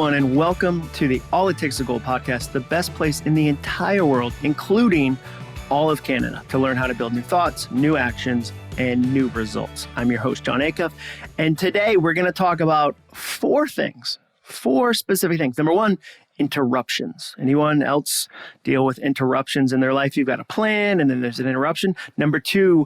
everyone, and welcome to the All It Takes to Goal podcast, the best place in the entire world, including all of Canada, to learn how to build new thoughts, new actions, and new results. I'm your host, John Acuff, and today we're going to talk about four specific things. Number one, interruptions. Anyone else deal with interruptions in their life? You've got a plan, and then there's an interruption. Number two,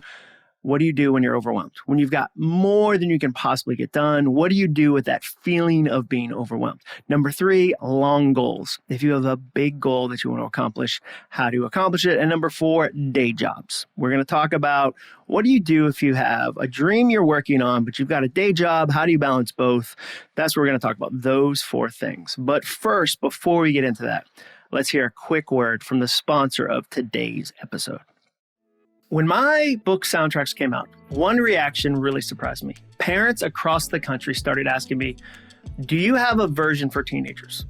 what do you do when you're overwhelmed? When you've got more than you can possibly get done, what do you do with that feeling of being overwhelmed? Number three, long goals. If you have a big goal that you want to accomplish, how do you accomplish it? And number four, day jobs. We're going to talk about what do you do if you have a dream you're working on, but you've got a day job? How do you balance both? That's what we're going to talk about, those four things. But first, before we get into that, let's hear a quick word from the sponsor of today's episode. When my book soundtracks came out, one reaction really surprised me. Parents across the country started asking me, do you have a version for teenagers?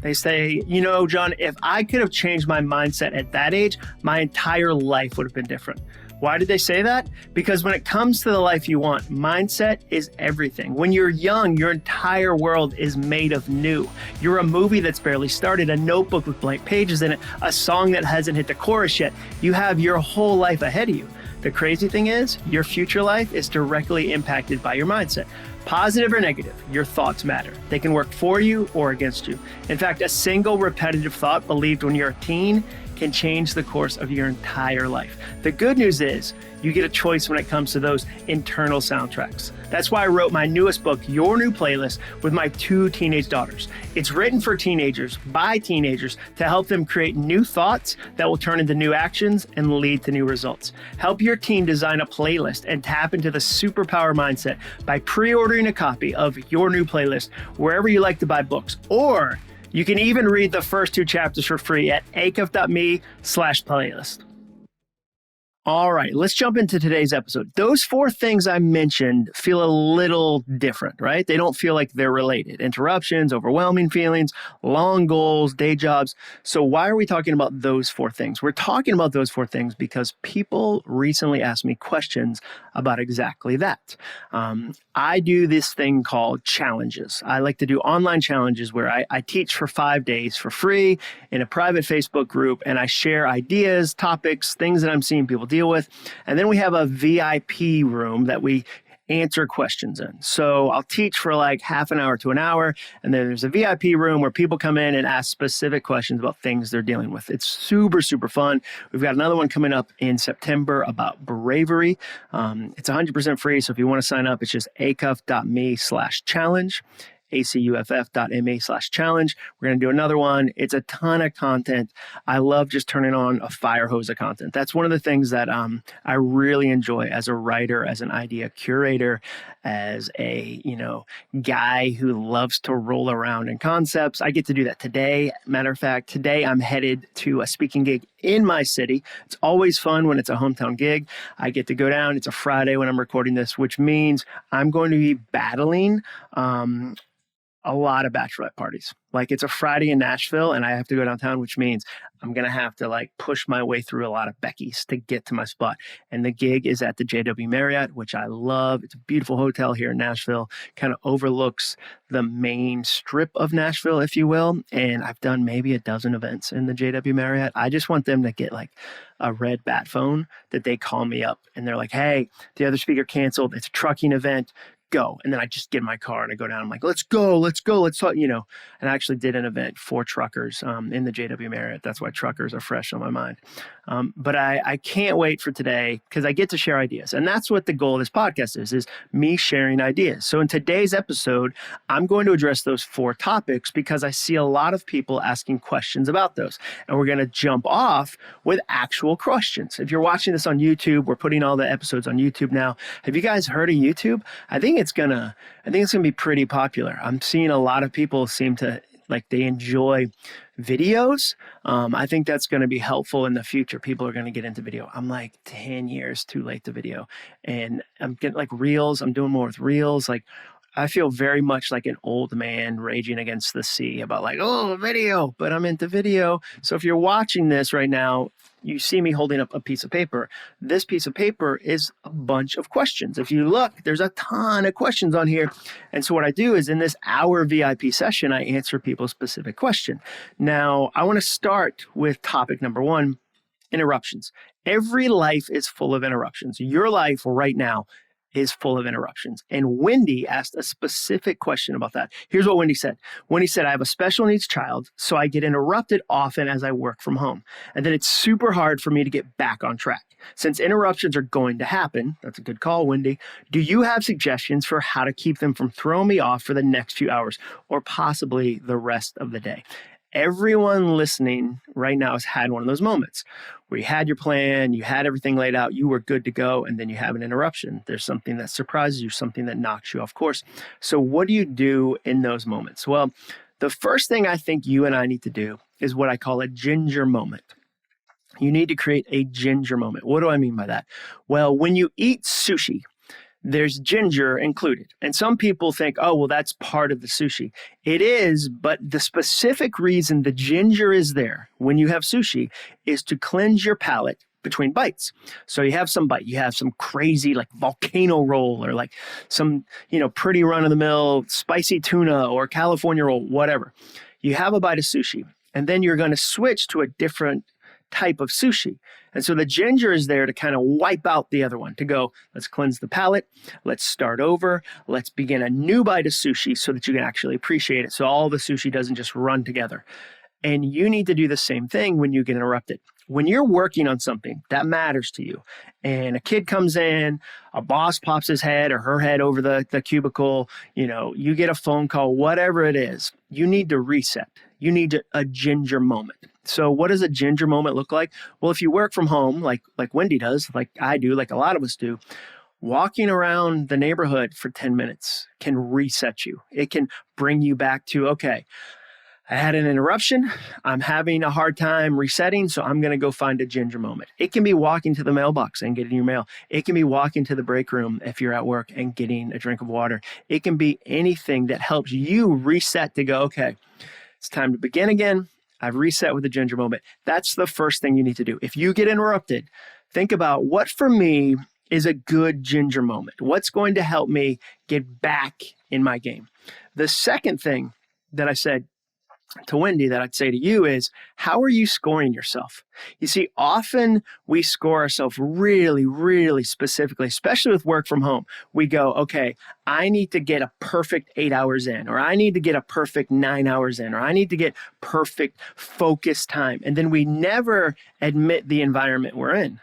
They say, you know, John, if I could have changed my mindset at that age, my entire life would have been different. Why did they say that? Because when it comes to the life you want, mindset is everything. When you're young, your entire world is made of new. You're a movie that's barely started, a notebook with blank pages in it, a song that hasn't hit the chorus yet. You have your whole life ahead of you. The crazy thing is, your future life is directly impacted by your mindset. Positive or negative, your thoughts matter. They can work for you or against you. In fact, a single repetitive thought believed when you're a teen can change the course of your entire life. The good news is you get a choice when it comes to those internal soundtracks. That's why I wrote my newest book, Your New Playlist, with my two teenage daughters. It's written for teenagers, by teenagers, to help them create new thoughts that will turn into new actions and lead to new results. Help your teen design a playlist and tap into the superpower mindset by pre-ordering a copy of Your New Playlist wherever you like to buy books, or you can even read the first two chapters for free at acuff.me/playlist. All right, let's jump into today's episode. Those four things I mentioned feel a little different, right? They don't feel like they're related. Interruptions, overwhelming feelings, long goals, day jobs. So why are we talking about those four things? We're talking about those four things because people recently asked me questions about exactly that. I do this thing called challenges. I like to do online challenges where I teach for 5 days for free in a private Facebook group, and I share ideas, topics, things that I'm seeing people deal with. And then we have a VIP room that we answer questions in. So I'll teach for like half an hour to an hour, and then there's a VIP room where people come in and ask specific questions about things they're dealing with. It's super, super fun. We've got another one coming up in September about bravery. It's 100% free. So if you want to sign up, it's just acuff.me/challenge. acuff.me/challenge. We're going to do another one. It's a ton of content. I love just turning on a fire hose of content. That's one of the things that I really enjoy as a writer, as an idea curator, as a guy who loves to roll around in concepts. I get to do that today. Matter of fact, today I'm headed to a speaking gig in my city. It's always fun when it's a hometown gig. I get to go down. It's a Friday when I'm recording this, which means I'm going to be battling a lot of bachelorette parties. Like, it's a Friday in Nashville and I have to go downtown, which means I'm going to have to like push my way through a lot of Becky's to get to my spot. And the gig is at the JW Marriott, which I love. It's a beautiful hotel here in Nashville, kind of overlooks the main strip of Nashville, if you will. And I've done maybe a dozen events in the JW Marriott. I just want them to get like a red bat phone that they call me up and they're like, hey, the other speaker canceled. It's a trucking event. Go. And then I just get in my car and I go down. I'm like, let's go, let's talk, And I actually did an event for truckers in the JW Marriott. That's why truckers are fresh on my mind. But I can't wait for today because I get to share ideas. And that's what the goal of this podcast is me sharing ideas. So in today's episode, I'm going to address those four topics because I see a lot of people asking questions about those. And we're going to jump off with actual questions. If you're watching this on YouTube, we're putting all the episodes on YouTube now. Have you guys heard of YouTube? I think it's gonna be pretty popular. I'm seeing a lot of people seem to like they enjoy videos. I think that's going to be helpful in the future. People are going to get into video. I'm like 10 years too late to video, and I'm getting like reels. I'm doing more with reels. Like I feel very much like an old man raging against the sea about like, oh, video, but I'm into video. So if you're watching this right now, you see me holding up a piece of paper. This piece of paper is a bunch of questions. If you look, there's a ton of questions on here. And so what I do is in this hour VIP session, I answer people's specific question. Now, I want to start with topic number one, interruptions. Every life is full of interruptions. Your life right now is full of interruptions. And Wendy asked a specific question about that. Here's what Wendy said. Wendy said, I have a special needs child, so I get interrupted often as I work from home. And then it's super hard for me to get back on track. Since interruptions are going to happen, that's a good call, Wendy, do you have suggestions for how to keep them from throwing me off for the next few hours or possibly the rest of the day? Everyone listening right now has had one of those moments where you had your plan, you had everything laid out, you were good to go, and then you have an interruption. There's something that surprises you, something that knocks you off course. So what do you do in those moments? Well, the first thing I think you and I need to do is what I call a ginger moment. You need to create a ginger moment. What do I mean by that? Well, when you eat sushi, there's ginger included. And some people think, oh, well, that's part of the sushi. It is, but the specific reason the ginger is there when you have sushi is to cleanse your palate between bites. So you have some bite, you have some crazy like volcano roll or like some, pretty run-of-the-mill spicy tuna or California roll, whatever. You have a bite of sushi, and then you're going to switch to a different type of sushi. And so the ginger is there to kind of wipe out the other one, to go, let's cleanse the palate, let's start over, let's begin a new bite of sushi so that you can actually appreciate it. So all the sushi doesn't just run together. And you need to do the same thing when you get interrupted. When you're working on something that matters to you, and a kid comes in, a boss pops his head or her head over the cubicle, you get a phone call, whatever it is, you need to reset. You need a ginger moment. So what does a ginger moment look like? Well, if you work from home, like Wendy does, like I do, like a lot of us do, walking around the neighborhood for 10 minutes can reset you. It can bring you back to, okay, I had an interruption. I'm having a hard time resetting, so I'm going to go find a ginger moment. It can be walking to the mailbox and getting your mail. It can be walking to the break room if you're at work and getting a drink of water. It can be anything that helps you reset to go, okay, it's time to begin again. I've reset with a ginger moment. That's the first thing you need to do. If you get interrupted, think about what for me is a good ginger moment. What's going to help me get back in my game? The second thing that I said to Wendy that I'd say to you is, how are you scoring yourself? You see, often we score ourselves really, really specifically, especially with work from home. We go, okay, I need to get a perfect 8 hours in, or I need to get a perfect 9 hours in, or I need to get perfect focus time. And then we never admit the environment we're in.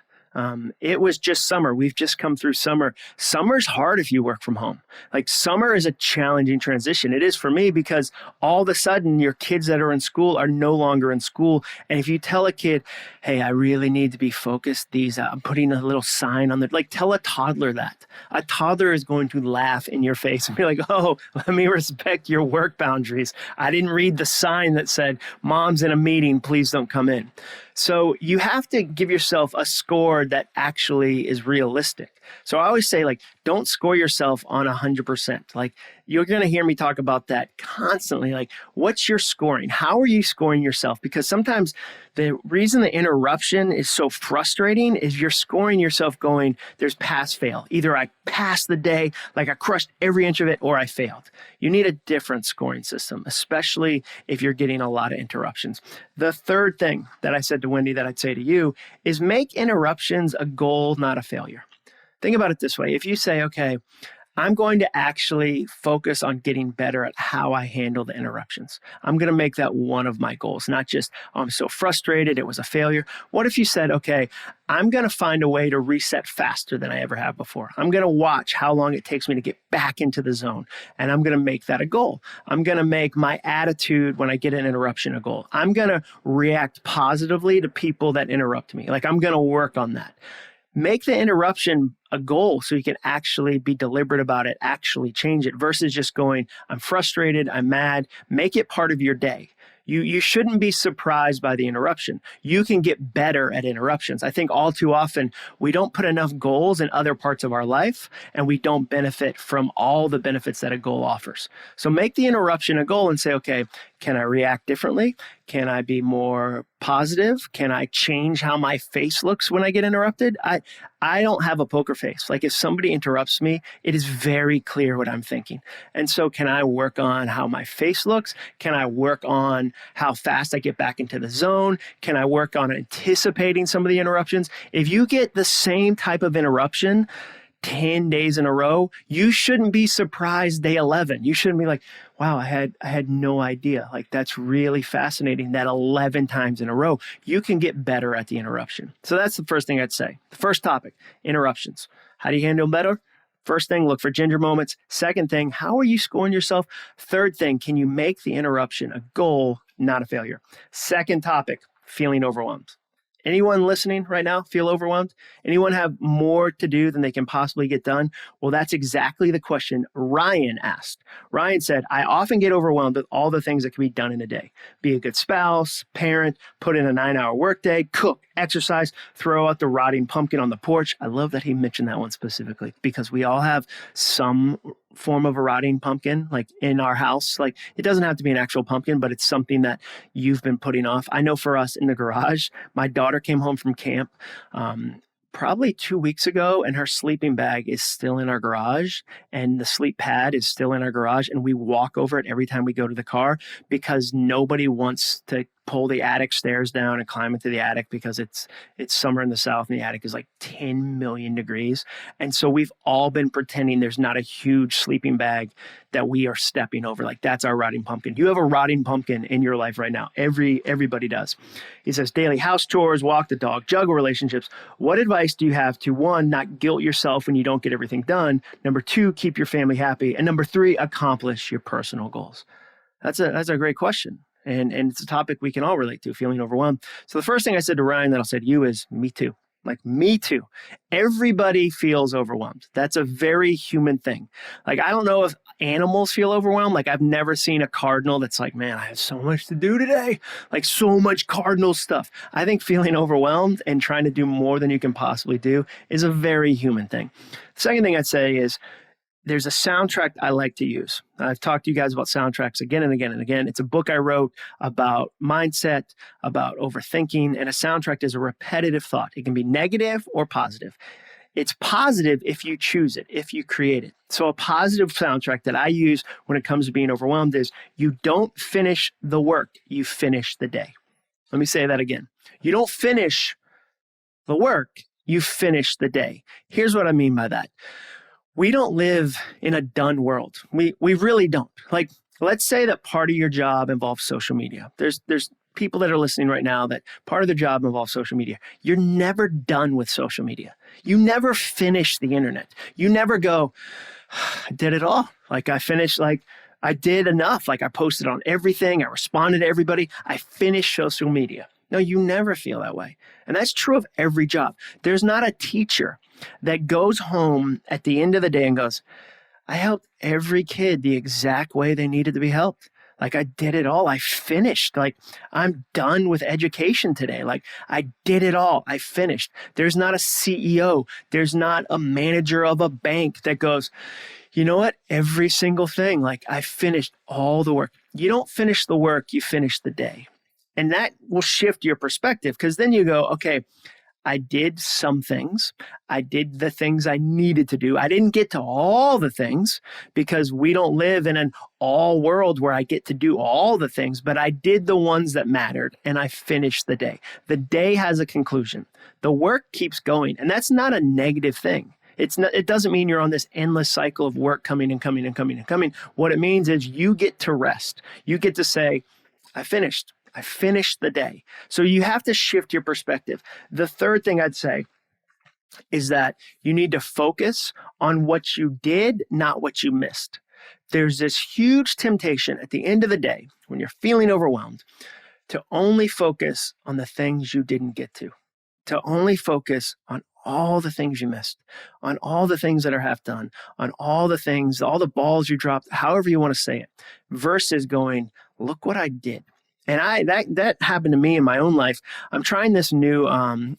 It was just summer. We've just come through summer. Summer's hard if you work from home. Like summer is a challenging transition. It is for me because all of a sudden your kids that are in school are no longer in school. And if you tell a kid, hey, I really need to be focused, I'm putting a little sign on tell a toddler that. A toddler is going to laugh in your face and be like, oh, let me respect your work boundaries. I didn't read the sign that said, Mom's in a meeting, please don't come in. So you have to give yourself a score that actually is realistic. So I always say, don't score yourself on 100%. You're going to hear me talk about that constantly. What's your scoring? How are you scoring yourself? Because sometimes the reason the interruption is so frustrating is you're scoring yourself going, there's pass fail. Either I passed the day, I crushed every inch of it, or I failed. You need a different scoring system, especially if you're getting a lot of interruptions. The third thing that I said to Wendy that I'd say to you is make interruptions a goal, not a failure. Think about it this way. If you say, okay, I'm going to actually focus on getting better at how I handle the interruptions. I'm going to make that one of my goals, not just, oh, I'm so frustrated, it was a failure. What if you said, okay, I'm going to find a way to reset faster than I ever have before. I'm going to watch how long it takes me to get back into the zone, and I'm going to make that a goal. I'm going to make my attitude when I get an interruption a goal. I'm going to react positively to people that interrupt me. I'm going to work on that. Make the interruption a goal so you can actually be deliberate about it, actually change it versus just going, I'm frustrated, I'm mad. Make it part of your day. You shouldn't be surprised by the interruption. You can get better at interruptions. I think all too often we don't put enough goals in other parts of our life, and we don't benefit from all the benefits that a goal offers. So make the interruption a goal and say, okay, can I react differently? Can I be more positive? Can I change how my face looks when I get interrupted? I don't have a poker face. Like if somebody interrupts me, it is very clear what I'm thinking. And so can I work on how my face looks? Can I work on how fast I get back into the zone? Can I work on anticipating some of the interruptions? If you get the same type of interruption 10 days in a row, you shouldn't be surprised day 11. You shouldn't be like, wow, I had no idea. Like that's really fascinating that 11 times in a row. You can get better at the interruption. So that's the first thing I'd say. The first topic, interruptions. How do you handle them better? First thing, look for ginger moments. Second thing, how are you scoring yourself? Third thing, can you make the interruption a goal, not a failure? Second topic, feeling overwhelmed. Anyone listening right now feel overwhelmed? Anyone have more to do than they can possibly get done? Well, that's exactly the question Ryan asked. Ryan said, I often get overwhelmed with all the things that can be done in a day. Be a good spouse, parent, put in a 9-hour workday, cook, exercise, throw out the rotting pumpkin on the porch. I love that he mentioned that one specifically because we all have some form of a rotting pumpkin like in our house. Like it doesn't have to be an actual pumpkin, but it's something that you've been putting off. I know for us in the garage, my daughter came home from camp probably 2 weeks ago, and her sleeping bag is still in our garage, and the sleep pad is still in our garage, and we walk over it every time we go to the car because nobody wants to pull the attic stairs down and climb into the attic because it's summer in the South and the attic is like 10 million degrees. And so we've all been pretending there's not a huge sleeping bag that we are stepping over. Like that's our rotting pumpkin. You have a rotting pumpkin in your life right now. Everybody does. He says daily house chores, walk the dog, juggle relationships. What advice do you have to, one, not guilt yourself when you don't get everything done? Number two, keep your family happy. And number three, accomplish your personal goals. That's a great question. And it's a topic we can all relate to, feeling overwhelmed. So the first thing I said to Ryan that I'll say to you is me too. Like me too. Everybody feels overwhelmed. That's a very human thing. Like I don't know if animals feel overwhelmed. Like I've never seen a cardinal that's like, man, I have so much to do today. Like so much cardinal stuff. I think feeling overwhelmed and trying to do more than you can possibly do is a very human thing. The second thing I'd say is there's a soundtrack I like to use. I've talked to you guys about soundtracks again and again and again. It's a book I wrote about mindset, about overthinking, and a soundtrack is a repetitive thought. It can be negative or positive. It's positive if you choose it, if you create it. So a positive soundtrack that I use when it comes to being overwhelmed is you don't finish the work, you finish the day. Let me say that again. You don't finish the work, you finish the day. Here's what I mean by that. We don't live in a done world. We really don't. Like, let's say that part of your job involves social media. There's people that are listening right now that part of their job involves social media. You're never done with social media. You never finish the internet. You never go, I did it all. Like I finished, like I did enough. Like I posted on everything. I responded to everybody. I finished social media. No, you never feel that way. And that's true of every job. There's not a teacher that goes home at the end of the day and goes, I helped every kid the exact way they needed to be helped. Like I did it all. I finished. Like I'm done with education today. Like I did it all. I finished. There's not a CEO. There's not a manager of a bank that goes, you know what? Every single thing. Like I finished all the work. You don't finish the work. You finish the day. And that will shift your perspective because then you go, okay, I did some things. I did the things I needed to do. I didn't get to all the things because we don't live in an all world where I get to do all the things, but I did the ones that mattered and I finished the day. The day has a conclusion. The work keeps going, and that's not a negative thing. It doesn't mean you're on this endless cycle of work coming and coming and coming and coming. What it means is you get to rest. You get to say, I finished. I finished the day. So you have to shift your perspective. The third thing I'd say is that you need to focus on what you did, not what you missed. There's this huge temptation at the end of the day when you're feeling overwhelmed to only focus on the things you didn't get to only focus on all the things you missed, on all the things that are half done, on all the things, all the balls you dropped, however you want to say it, versus going, look what I did. And that happened to me in my own life. I'm trying this new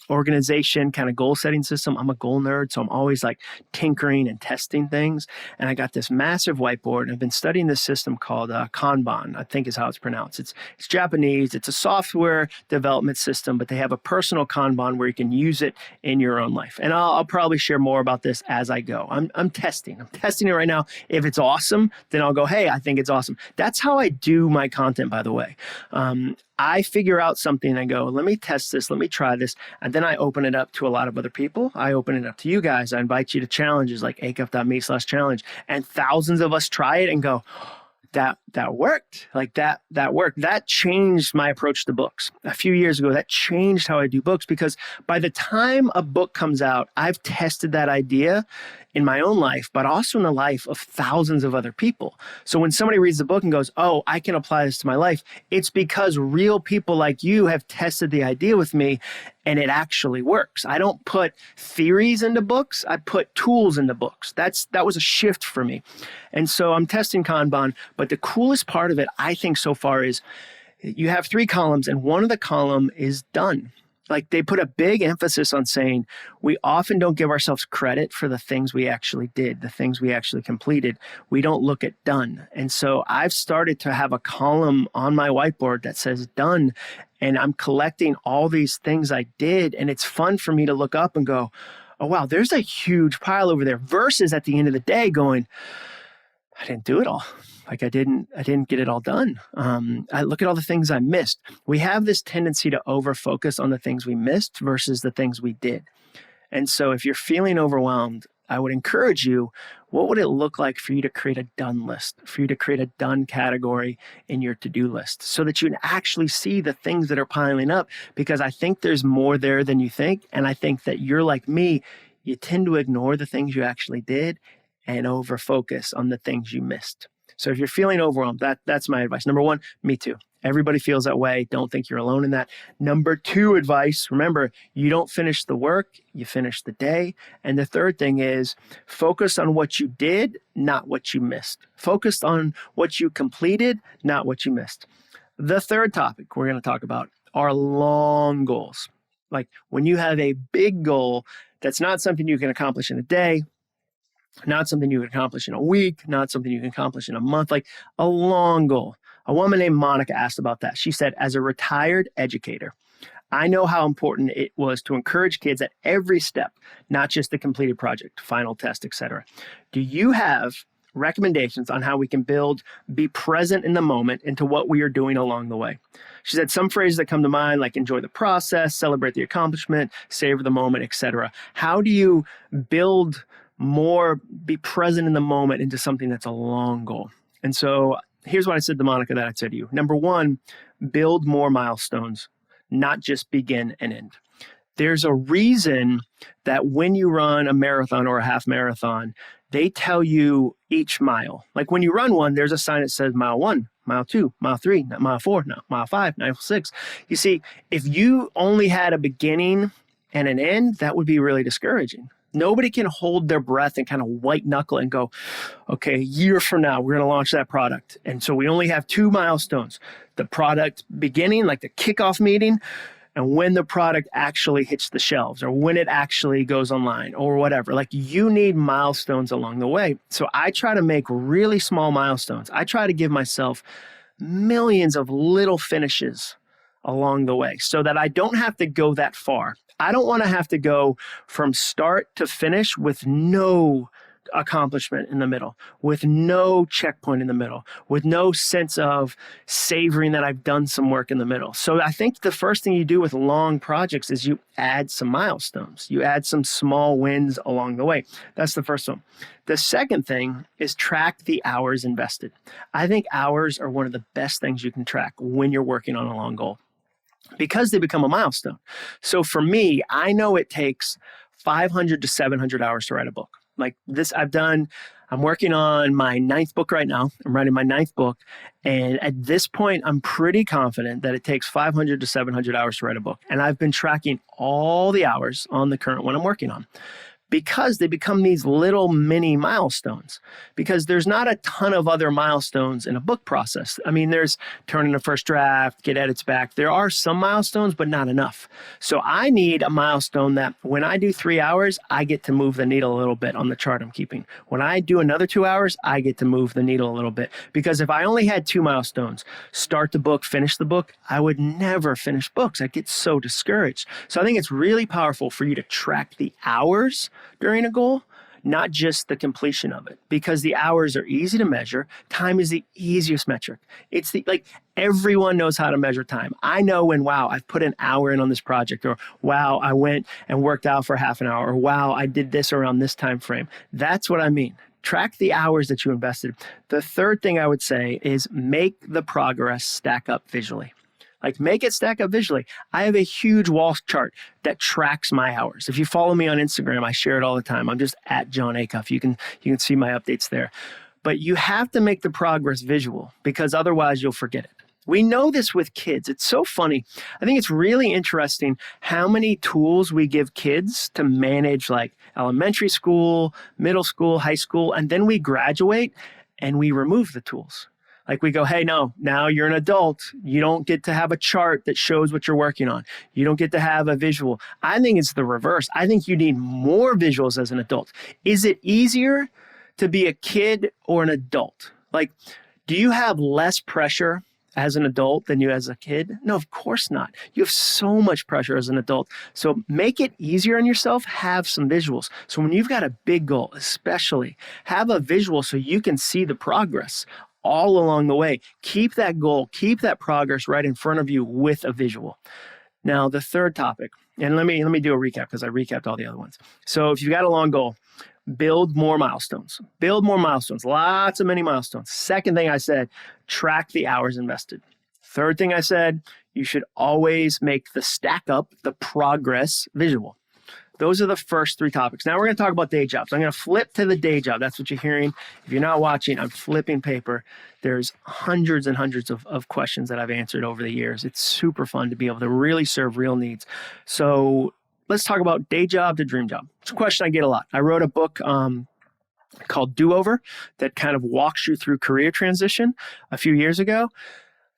organization kind of goal setting system. I'm a goal nerd, so I'm always like tinkering and testing things. And I got this massive whiteboard, and I've been studying this system called Kanban, I think is how it's pronounced. It's Japanese. It's a software development system, but they have a personal Kanban where you can use it in your own life. And I'll probably share more about this as I go. I'm testing it right now. If it's awesome, then I'll go, hey, I think it's awesome. That's how I do my content, by the way. I figure out something and I go, let me test this, let me try this. And then I open it up to a lot of other people. I open it up to you guys. I invite you to challenges like acuff.me/challenge. And thousands of us try it and go, that worked. Like that worked. That changed my approach to books. A few years ago, that changed how I do books, because by the time a book comes out, I've tested that idea in my own life, but also in the life of thousands of other people. So when somebody reads the book and goes, oh, I can apply this to my life, it's because real people like you have tested the idea with me and it actually works. I don't put theories into books. I put tools into books. That was a shift for me. And so I'm testing Kanban, but the coolest part of it, I think so far, is you have 3 columns and one of the column is done. Like they put a big emphasis on saying we often don't give ourselves credit for the things we actually did, the things we actually completed. We don't look at done. And so I've started to have a column on my whiteboard that says done, and I'm collecting all these things I did. And it's fun for me to look up and go, oh, wow, there's a huge pile over there, versus at the end of the day going, I didn't do it all. Like I didn't get it all done. I look at all the things I missed. We have this tendency to over-focus on the things we missed versus the things we did. And so if you're feeling overwhelmed, I would encourage you, what would it look like for you to create a done list, for you to create a done category in your to-do list so that you can actually see the things that are piling up? Because I think there's more there than you think. And I think that you're like me, you tend to ignore the things you actually did and over-focus on the things you missed. So if you're feeling overwhelmed, that's my advice. Number 1, me too. Everybody feels that way. Don't think you're alone in that. Number 2 advice, remember, you don't finish the work, you finish the day. And the third thing is focus on what you did, not what you missed. Focus on what you completed, not what you missed. The third topic we're going to talk about are long goals. Like when you have a big goal, that's not something you can accomplish in a day, not something you can accomplish in a week, not something you can accomplish in a month, like a long goal. A woman named Monica asked about that. She said, as a retired educator, I know how important it was to encourage kids at every step, not just the completed project, final test, etc. Do you have recommendations on how we can be present in the moment into what we are doing along the way? She said some phrases that come to mind, like enjoy the process, celebrate the accomplishment, savor the moment, etc. How do you be present in the moment into something that's a long goal? And so here's what I said to Monica that I'd say to you. Number 1, build more milestones, not just begin and end. There's a reason that when you run a marathon or a half marathon, they tell you each mile. Like when you run one, there's a sign that says mile 1, mile 2, mile 3, not mile 4, not mile 5, mile 6. You see, if you only had a beginning and an end, that would be really discouraging. Nobody can hold their breath and kind of white knuckle and go, okay, a year from now, we're going to launch that product. And so we only have 2 milestones, the product beginning, like the kickoff meeting, and when the product actually hits the shelves or when it actually goes online or whatever. Like you need milestones along the way. So I try to make really small milestones. I try to give myself millions of little finishes along the way so that I don't have to go that far. I don't want to have to go from start to finish with no accomplishment in the middle, with no checkpoint in the middle, with no sense of savoring that I've done some work in the middle. So I think the first thing you do with long projects is you add some milestones. You add some small wins along the way. That's the first one. The second thing is track the hours invested. I think hours are one of the best things you can track when you're working on a long goal, because they become a milestone. So for me, I know it takes 500 to 700 hours to write a book. Like this, I'm working on my 9th book right now. I'm writing my 9th book. And at this point, I'm pretty confident that it takes 500 to 700 hours to write a book. And I've been tracking all the hours on the current one I'm working on. because they become these little mini milestones, because there's not a ton of other milestones in a book process. I mean, there's turn in a first draft, get edits back. There are some milestones, but not enough. So I need a milestone that when I do 3 hours, I get to move the needle a little bit on the chart I'm keeping. When I do another 2 hours, I get to move the needle a little bit. Because if I only had 2 milestones, start the book, finish the book, I would never finish books. I'd get so discouraged. So I think it's really powerful for you to track the hours during a goal, not just the completion of it, because the hours are easy to measure. Time is the easiest metric. It's everyone knows how to measure time. I know when, wow, I've put an hour in on this project, or wow, I went and worked out for half an hour, or wow, I did this around this time frame. That's what I mean. Track the hours that you invested. The third thing I would say is make the progress stack up visually. Make it stack up visually. I have a huge wall chart that tracks my hours. If you follow me on Instagram, I share it all the time. I'm just at John Acuff. You can see my updates there. But you have to make the progress visual, because otherwise you'll forget it. We know this with kids. It's so funny. I think it's really interesting how many tools we give kids to manage elementary school, middle school, high school, and then we graduate and we remove the tools. We go, hey, no, now you're an adult. You don't get to have a chart that shows what you're working on. You don't get to have a visual. I think it's the reverse. I think you need more visuals as an adult. Is it easier to be a kid or an adult? Do you have less pressure as an adult than you as a kid? No, of course not. You have so much pressure as an adult. So make it easier on yourself. Have some visuals. So when you've got a big goal, especially, have a visual so you can see the progress all along the way. Keep that goal, keep that progress right in front of you with a visual. Now, the third topic, and let me do a recap because I recapped all the other ones. So if you've got a long goal, build more milestones. Build more milestones, lots of many milestones. Second thing I said, track the hours invested. Third thing I said, you should always make the stack up, the progress visual. Those are the first 3 topics. Now we're going to talk about day jobs. I'm going to flip to the day job. That's what you're hearing. If you're not watching, I'm flipping paper. There's hundreds and hundreds of questions that I've answered over the years. It's super fun to be able to really serve real needs. So let's talk about day job to dream job. It's a question I get a lot. I wrote a book called Do Over that kind of walks you through career transition a few years ago.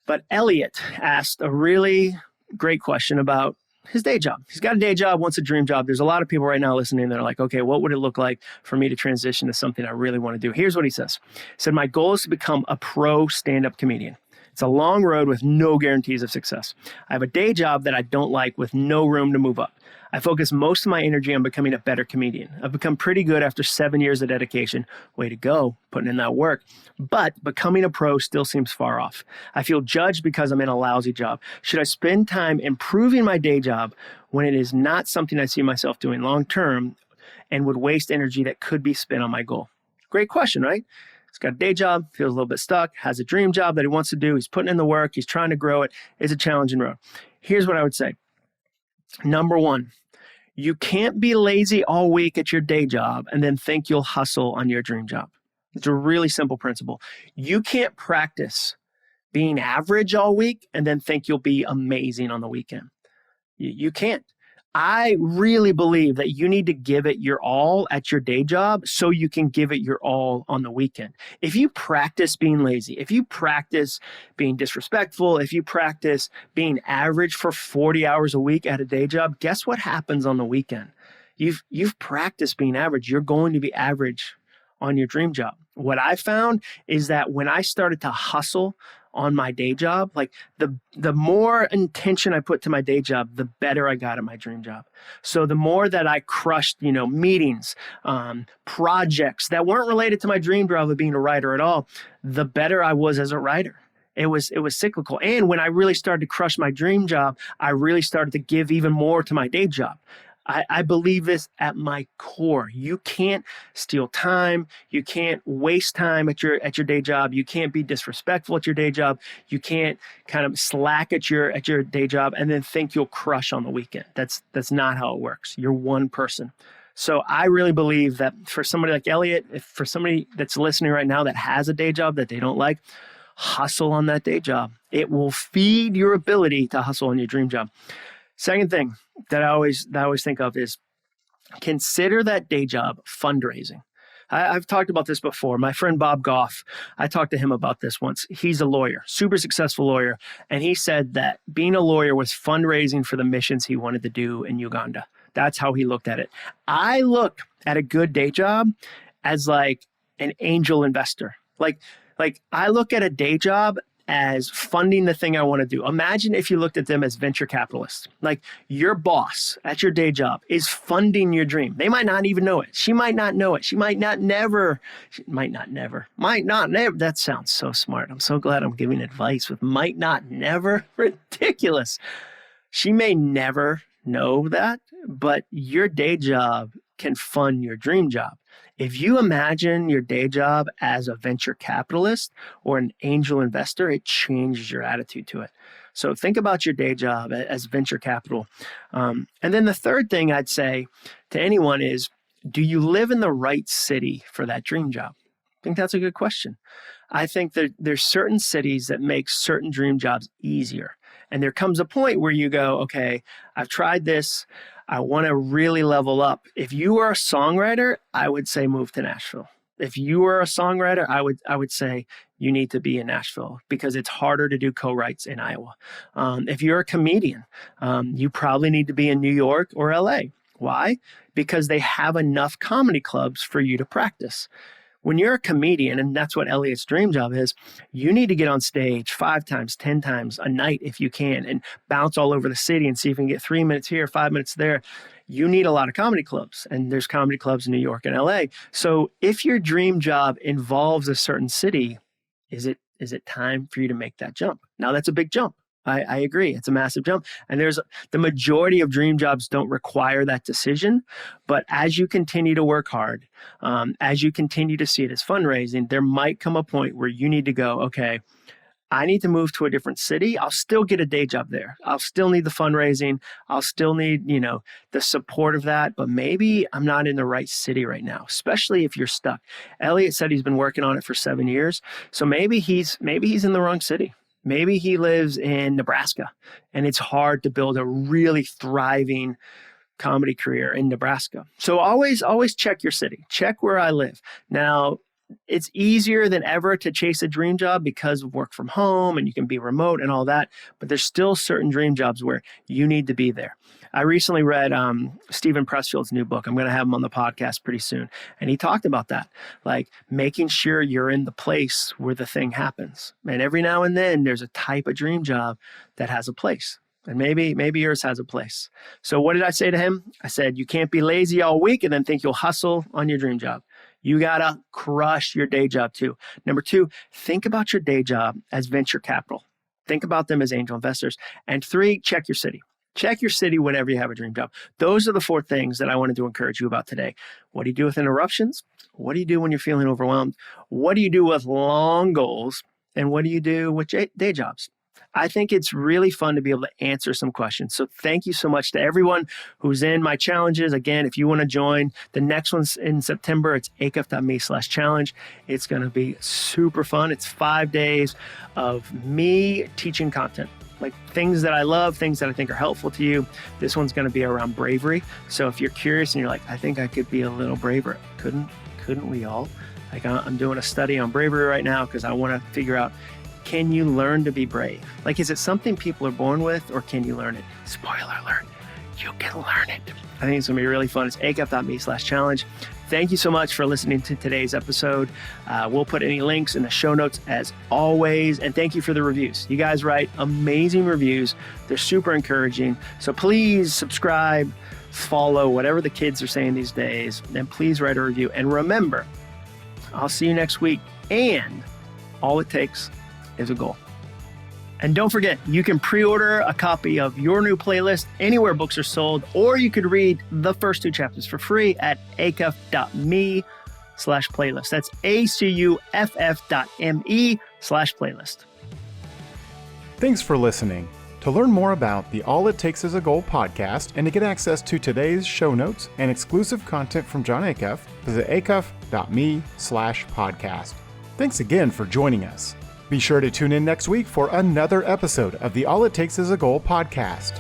But Elliot asked a really great question about his day job. He's got a day job, wants a dream job. There's a lot of people right now listening that are like, okay, what would it look like for me to transition to something I really want to do? Here's what he says. He said, my goal is to become a pro stand-up comedian. It's a long road with no guarantees of success. I have a day job that I don't like with no room to move up. I focus most of my energy on becoming a better comedian. I've become pretty good after 7 years of dedication. Way to go, putting in that work. But becoming a pro still seems far off. I feel judged because I'm in a lousy job. Should I spend time improving my day job when it is not something I see myself doing long term and would waste energy that could be spent on my goal? Great question, right? He's got a day job, feels a little bit stuck, has a dream job that he wants to do. He's putting in the work. He's trying to grow it. It's a challenging road. Here's what I would say. Number 1, you can't be lazy all week at your day job and then think you'll hustle on your dream job. It's a really simple principle. You can't practice being average all week and then think you'll be amazing on the weekend. You can't. I really believe that you need to give it your all at your day job so you can give it your all on the weekend. If you practice being lazy, if you practice being disrespectful, if you practice being average for 40 hours a week at a day job, guess what happens on the weekend? You've practiced being average. You're going to be average on your dream job. What I found is that when I started to hustle on my day job, the more intention I put to my day job, the better I got at my dream job. So the more that I crushed, meetings, projects that weren't related to my dream job of being a writer at all, the better I was as a writer. It was cyclical. And when I really started to crush my dream job, I really started to give even more to my day job. I believe this at my core. You can't steal time. You can't waste time at your day job. You can't be disrespectful at your day job. You can't kind of slack at your day job and then think you'll crush on the weekend. That's not how it works. You're one person. So I really believe that for somebody like Elliot, for somebody that's listening right now that has a day job that they don't like, hustle on that day job. It will feed your ability to hustle on your dream job. Second thing that I always think of is consider that day job fundraising. I've talked about this before. My friend Bob Goff, I talked to him about this once. He's a lawyer, super successful lawyer. And he said that being a lawyer was fundraising for the missions he wanted to do in Uganda. That's how he looked at it. I look at a good day job as like an angel investor. Like I look at a day job as funding the thing I want to do. Imagine if you looked at them as venture capitalists. Like your boss at your day job is funding your dream. They might not even know it. She might not know it. She might not never. That sounds so smart. I'm so glad I'm giving advice with might not never. Ridiculous. She may never know that, but your day job can fund your dream job. If you imagine your day job as a venture capitalist or an angel investor, it changes your attitude to it. So think about your day job as venture capital. And then the third thing I'd say to anyone is, do you live in the right city for that dream job? I think that's a good question. I think that there's certain cities that make certain dream jobs easier. And there comes a point where you go, okay, I've tried this. I want to really level up. If you are a songwriter, I would say move to Nashville. If you are a songwriter, I would say you need to be in Nashville because it's harder to do co-writes in Iowa. If you're a comedian, you probably need to be in New York or LA. Why? Because they have enough comedy clubs for you to practice. When you're a comedian, and that's what Elliot's dream job is, you need to get on stage 5 times, 10 times a night if you can and bounce all over the city and see if you can get 3 minutes here, 5 minutes there. You need a lot of comedy clubs, and there's comedy clubs in New York and LA. So if your dream job involves a certain city, is it time for you to make that jump? Now, that's a big jump. I agree. It's a massive jump. And the majority of dream jobs don't require that decision. But as you continue to work hard, as you continue to see it as fundraising, there might come a point where you need to go, okay, I need to move to a different city. I'll still get a day job there. I'll still need the fundraising. I'll still need, the support of that. But maybe I'm not in the right city right now, especially if you're stuck. Elliot said he's been working on it for 7 years. So maybe he's in the wrong city. Maybe he lives in Nebraska and it's hard to build a really thriving comedy career in Nebraska. So always check your city, check where I live. Now, it's easier than ever to chase a dream job because of work from home and you can be remote and all that, but there's still certain dream jobs where you need to be there. I recently read Stephen Pressfield's new book. I'm going to have him on the podcast pretty soon. And he talked about that, like making sure you're in the place where the thing happens. And every now and then there's a type of dream job that has a place. And maybe yours has a place. So what did I say to him? I said, you can't be lazy all week and then think you'll hustle on your dream job. You got to crush your day job too. Number 2, think about your day job as venture capital. Think about them as angel investors. And 3, check your city. Check your city whenever you have a dream job. Those are the 4 things that I wanted to encourage you about today. What do you do with interruptions? What do you do when you're feeling overwhelmed? What do you do with long goals? And what do you do with day jobs? I think it's really fun to be able to answer some questions. So thank you so much to everyone who's in my challenges. Again, if you want to join, the next one's in September. It's acuff.me/challenge. It's going to be super fun. It's 5 days of me teaching content, like things that I love, things that I think are helpful to you. This one's going to be around bravery. So if you're curious and you're like, I think I could be a little braver. Couldn't we all? Like I'm doing a study on bravery right now because I want to figure out, can you learn to be brave? Like, is it something people are born with or can you learn it? Spoiler alert, you can learn it. I think it's going to be really fun. It's acuff.me/challenge. Thank you so much for listening to today's episode. We'll put any links in the show notes as always. And thank you for the reviews. You guys write amazing reviews. They're super encouraging. So please subscribe, follow, whatever the kids are saying these days. And please write a review. And remember, I'll see you next week. And all it takes is a goal. And don't forget, you can pre-order a copy of your new playlist anywhere books are sold, or you could read the first 2 chapters for free at acuff.me/playlist. That's acuff.me/playlist. Thanks for listening. To learn more about the All It Takes Is a Goal podcast and to get access to today's show notes and exclusive content from John Acuff, visit acuff.me/podcast. Thanks again for joining us. Be sure to tune in next week for another episode of the All It Takes Is a Goal podcast.